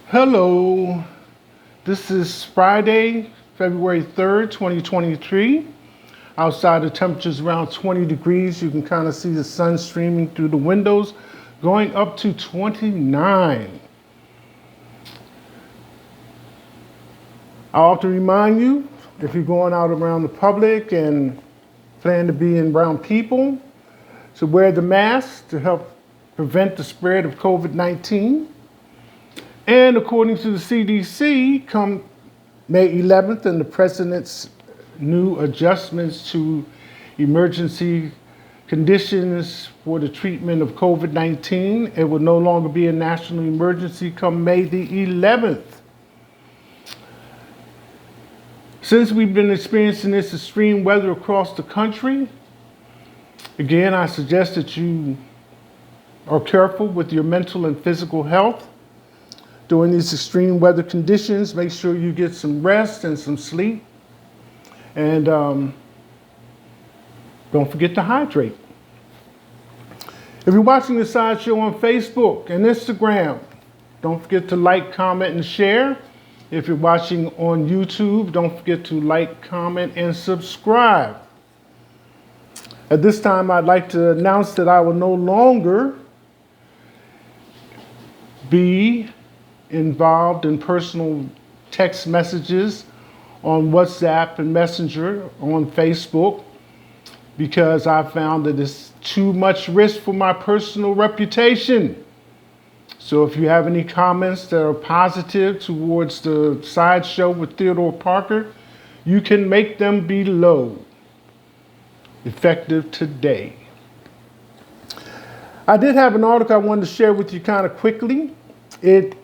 Hello, this is Friday, February 3rd, 2023. Outside the temperature's around 20 degrees. You can kind of see the sun streaming through the windows, going up to 29. I often remind you, if you're going out around the public and plan to be around people, to wear the mask to help prevent the spread of COVID-19. And according to the CDC, come May 11th and the president's new adjustments to emergency conditions for the treatment of COVID-19, it will no longer be a national emergency come May the 11th. Since we've been experiencing this extreme weather across the country, again, I suggest that you are careful with your mental and physical health. During these extreme weather conditions, make sure you get some rest and some sleep. And don't forget to hydrate. If you're watching the sideshow on Facebook and Instagram, don't forget to like, comment, and share. If you're watching on YouTube, don't forget to like, comment, and subscribe. At this time, I'd like to announce that I will no longer be involved in personal text messages on WhatsApp and Messenger on Facebook because I found that it's too much risk for my personal reputation. So if you have any comments that are positive towards the sideshow with Theodore Parker, you can make them below, effective today. I did have an article I wanted to share with you kind of quickly. It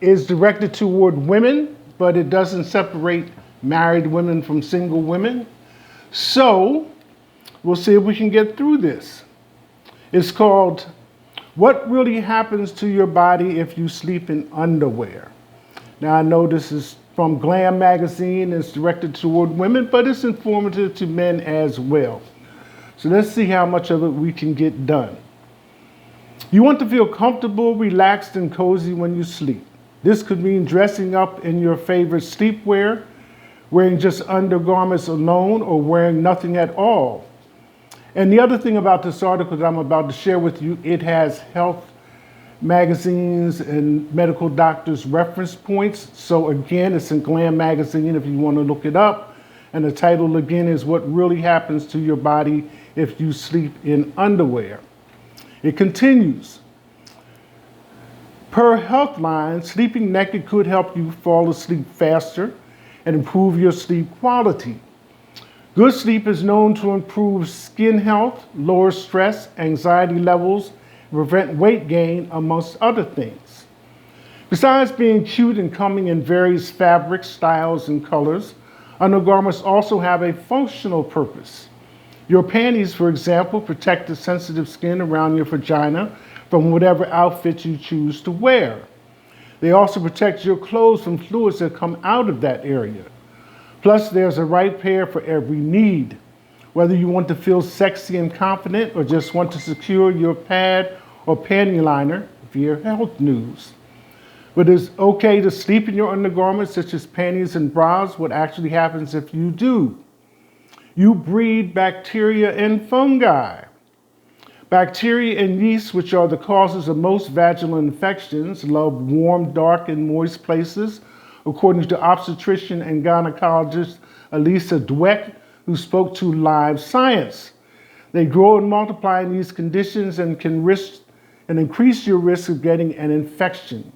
is directed toward women, but it doesn't separate married women from single women. So we'll see if we can get through this. It's called, What Really Happens to Your Body If You Sleep in Underwear? Now I know this is from Glam magazine. It's directed toward women, but it's informative to men as well. So let's see how much of it we can get done. You want to feel comfortable, relaxed, and cozy when you sleep. This could mean dressing up in your favorite sleepwear, wearing just undergarments alone, or wearing nothing at all. And the other thing about this article that I'm about to share with you, it has health magazines and medical doctors' reference points. So again, it's in Glam magazine if you want to look it up. And the title again is What Really Happens to Your Body If You Sleep in Underwear. It continues. Per Healthline, sleeping naked could help you fall asleep faster and improve your sleep quality. Good sleep is known to improve skin health, lower stress, anxiety levels, and prevent weight gain, amongst other things. Besides being cute and coming in various fabrics, styles, and colors, undergarments also have a functional purpose. Your panties, for example, protect the sensitive skin around your vagina from whatever outfit you choose to wear. They also protect your clothes from fluids that come out of that area. Plus, there's a right pair for every need. Whether you want to feel sexy and confident or just want to secure your pad or panty liner via health news. But it's okay to sleep in your undergarments, such as panties and bras. What actually happens if you do? You breed bacteria and fungi. Bacteria and yeast, which are the causes of most vaginal infections, love warm, dark, and moist places, according to obstetrician and gynecologist Elisa Dweck, who spoke to Live Science. They grow and multiply in these conditions and can increase your risk of getting an infection.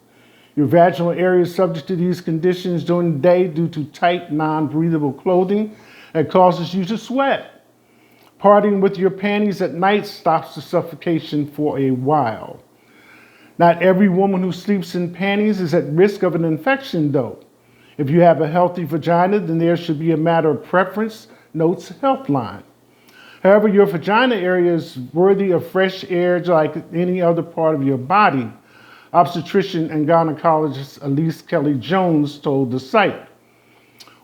Your vaginal area is subject to these conditions during the day due to tight, non-breathable clothing that causes you to sweat. Partying with your panties at night stops the suffocation for a while. Not every woman who sleeps in panties is at risk of an infection, though. If you have a healthy vagina, then there should be a matter of preference, notes Healthline. However, your vagina area is worthy of fresh air like any other part of your body, obstetrician and gynecologist Elise Kelly-Jones told the site.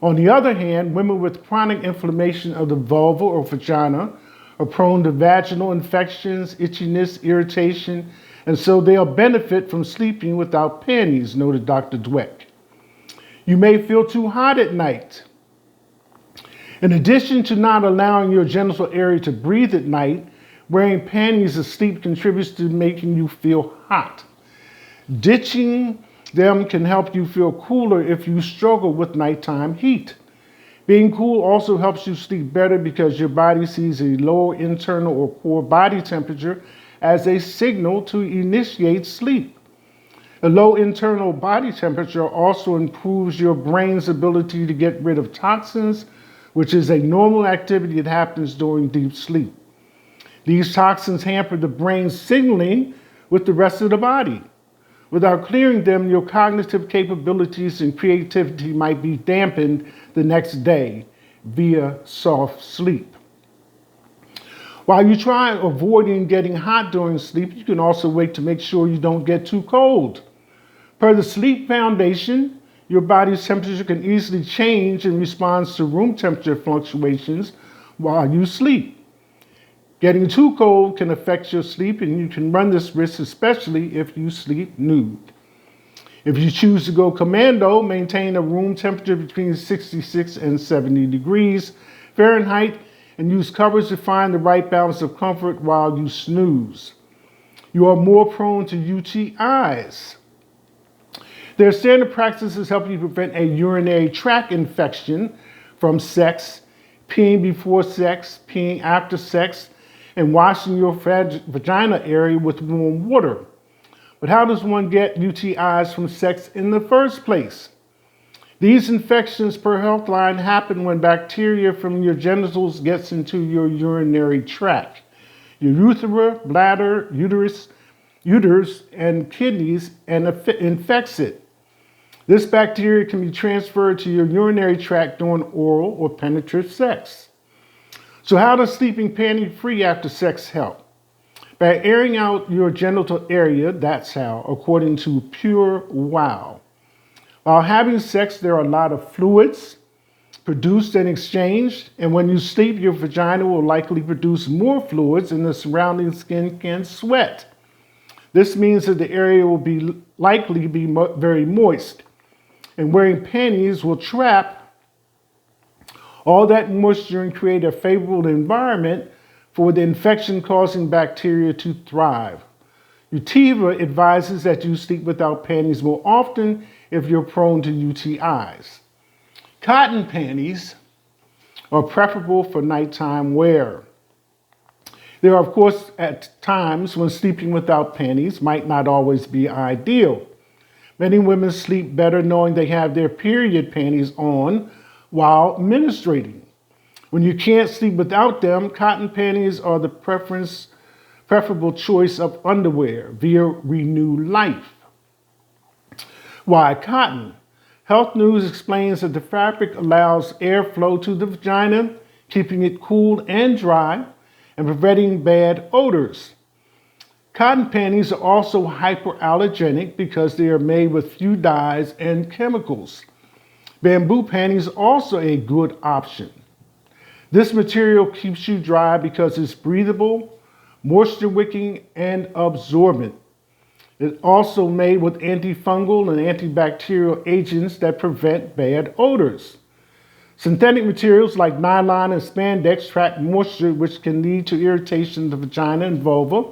On the other hand, women with chronic inflammation of the vulva or vagina are prone to vaginal infections, itchiness, irritation, and so they'll benefit from sleeping without panties, noted Dr. Dweck. You may feel too hot at night. In addition to not allowing your genital area to breathe at night, wearing panties asleep contributes to making you feel hot. Ditching them can help you feel cooler if you struggle with nighttime heat. Being cool also helps you sleep better because your body sees a lower internal or core body temperature as a signal to initiate sleep. A low internal body temperature also improves your brain's ability to get rid of toxins, which is a normal activity that happens during deep sleep. These toxins hamper the brain's signaling with the rest of the body. Without clearing them, your cognitive capabilities and creativity might be dampened the next day via soft sleep. While you try avoiding getting hot during sleep, you can also wait to make sure you don't get too cold. Per the Sleep Foundation, your body's temperature can easily change in response to room temperature fluctuations while you sleep. Getting too cold can affect your sleep, and you can run this risk especially if you sleep nude. If you choose to go commando, maintain a room temperature between 66 and 70 degrees Fahrenheit and use covers to find the right balance of comfort while you snooze. You are more prone to UTIs. Their standard practices help you prevent a urinary tract infection from sex, peeing before sex, peeing after sex, and washing your vagina area with warm water. But how does one get UTIs from sex in the first place? These infections per Healthline happen when bacteria from your genitals gets into your urinary tract. Your urethra, bladder, uterus, and kidneys and infects it. This bacteria can be transferred to your urinary tract during oral or penetrative sex. So how does sleeping panty-free after sex help? By airing out your genital area, that's how, according to Pure Wow. While having sex, there are a lot of fluids produced and exchanged, and when you sleep, your vagina will likely produce more fluids and the surrounding skin can sweat. This means that the area will likely be very moist, and wearing panties will trap all that moisture and create a favorable environment for the infection-causing bacteria to thrive. Utiva advises that you sleep without panties more often if you're prone to UTIs. Cotton panties are preferable for nighttime wear. There are, of course, at times when sleeping without panties might not always be ideal. Many women sleep better knowing they have their period panties on while menstruating. When you can't sleep without them, cotton panties are the preferable choice of underwear via Renew Life. Why cotton? Health News explains that the fabric allows airflow to the vagina, keeping it cool and dry, and preventing bad odors. Cotton panties are also hypoallergenic because they are made with few dyes and chemicals. Bamboo panties are also a good option. This material keeps you dry because it's breathable, moisture-wicking, and absorbent. It's also made with antifungal and antibacterial agents that prevent bad odors. Synthetic materials like nylon and spandex trap moisture, which can lead to irritation of the vagina and vulva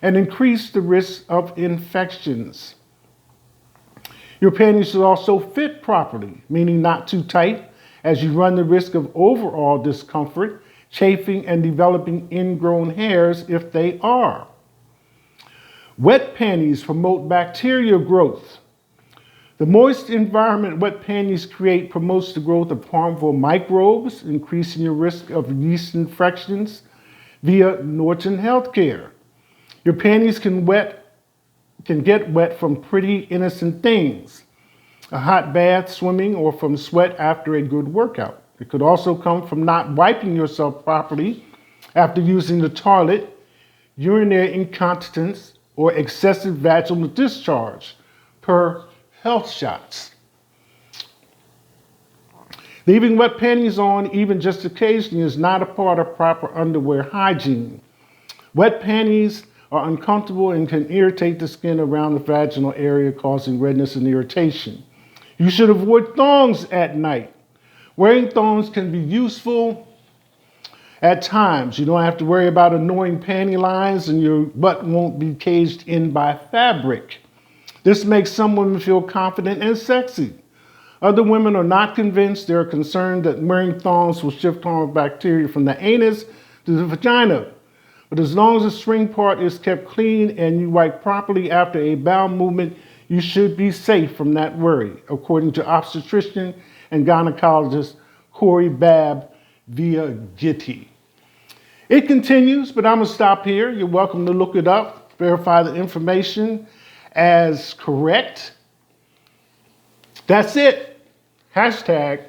and increase the risk of infections. Your panties should also fit properly, meaning not too tight, as you run the risk of overall discomfort, chafing, and developing ingrown hairs if they are. Wet panties promote bacterial growth. The moist environment wet panties create promotes the growth of harmful microbes, increasing your risk of yeast infections via Norton Healthcare. Your panties can get wet from pretty innocent things, a hot bath, swimming, or from sweat after a good workout. It could also come from not wiping yourself properly after using the toilet, urinary incontinence, or excessive vaginal discharge, per Health Shots. Leaving wet panties on, even just occasionally, is not a part of proper underwear hygiene. Wet panties are uncomfortable and can irritate the skin around the vaginal area, causing redness and irritation. You should avoid thongs at night. Wearing thongs can be useful at times. You don't have to worry about annoying panty lines and your butt won't be caged in by fabric. This makes some women feel confident and sexy. Other women are not convinced. They're concerned that wearing thongs will shift harmful bacteria from the anus to the vagina. But as long as the string part is kept clean and you wipe properly after a bowel movement, you should be safe from that worry, according to obstetrician and gynecologist Corey Babb via Getty. It continues, but I'm going to stop here. You're welcome to look it up, verify the information as correct. That's it. Hashtag